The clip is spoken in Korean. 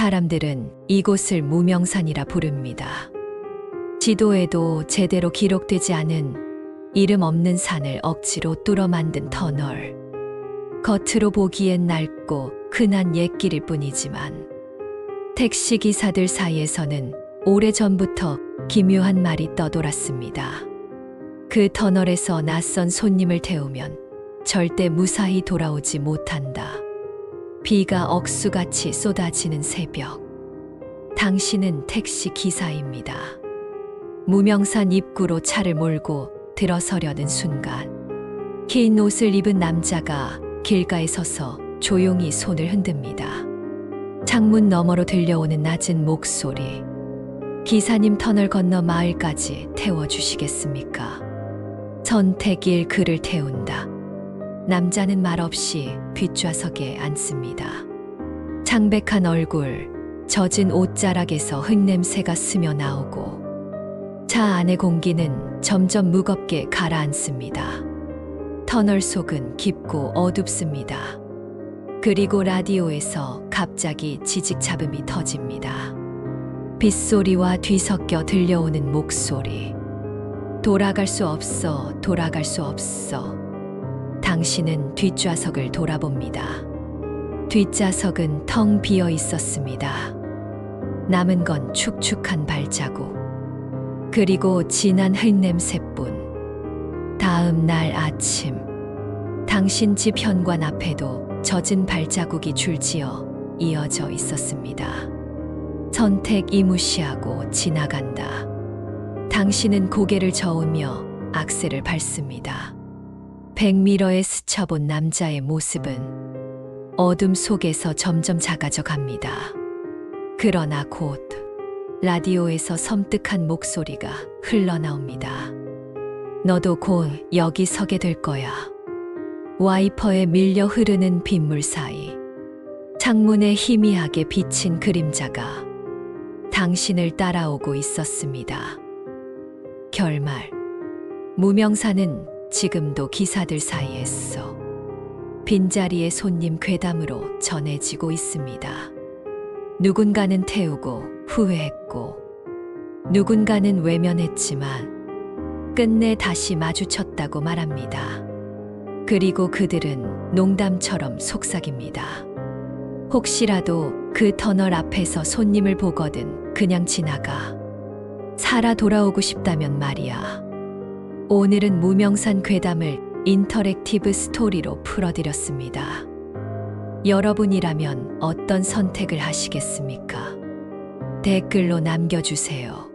사람들은 이곳을 무명산이라 부릅니다. 지도에도 제대로 기록되지 않은 이름 없는 산을 억지로 뚫어 만든 터널. 겉으로 보기엔 낡고 흔한 옛길일 뿐이지만 택시 기사들 사이에서는 오래전부터 기묘한 말이 떠돌았습니다. 그 터널에서 낯선 손님을 태우면 절대 무사히 돌아오지 못한다. 비가 억수같이 쏟아지는 새벽. 당신은 택시 기사입니다. 무명산 입구로 차를 몰고 들어서려는 순간 긴 옷을 입은 남자가 길가에 서서 조용히 손을 흔듭니다. 창문 너머로 들려오는 낮은 목소리. 기사님, 터널 건너 마을까지 태워주시겠습니까? 선택일 그를 태운다. 남자는 말없이 뒷좌석에 앉습니다. 창백한 얼굴, 젖은 옷자락에서 흙냄새가 스며 나오고 차 안의 공기는 점점 무겁게 가라앉습니다. 터널 속은 깊고 어둡습니다. 그리고 라디오에서 갑자기 지직 잡음이 터집니다. 빗소리와 뒤섞여 들려오는 목소리. 돌아갈 수 없어, 돌아갈 수 없어. 당신은 뒷좌석을 돌아봅니다. 뒷좌석은 텅 비어 있었습니다. 남은 건 축축한 발자국. 그리고 진한 흙냄새뿐. 다음 날 아침, 당신 집 현관 앞에도 젖은 발자국이 줄지어 이어져 있었습니다. 선택이 무시하고 지나간다. 당신은 고개를 저으며 악셀을 밟습니다. 100m에 스쳐본 남자의 모습은 어둠 속에서 점점 작아져 갑니다. 그러나 곧 라디오에서 섬뜩한 목소리가 흘러나옵니다. 너도 곧 여기 서게 될 거야. 와이퍼에 밀려 흐르는 빗물 사이 창문에 희미하게 비친 그림자가 당신을 따라오고 있었습니다. 결말. 무명산은 지금도 기사들 사이에서 빈자리의 손님 괴담으로 전해지고 있습니다. 누군가는 태우고 후회했고 누군가는 외면했지만 끝내 다시 마주쳤다고 말합니다. 그리고 그들은 농담처럼 속삭입니다. 혹시라도 그 터널 앞에서 손님을 보거든 그냥 지나가. 살아 돌아오고 싶다면 말이야. 오늘은 무명산 괴담을 인터랙티브 스토리로 풀어드렸습니다. 여러분이라면 어떤 선택을 하시겠습니까? 댓글로 남겨주세요.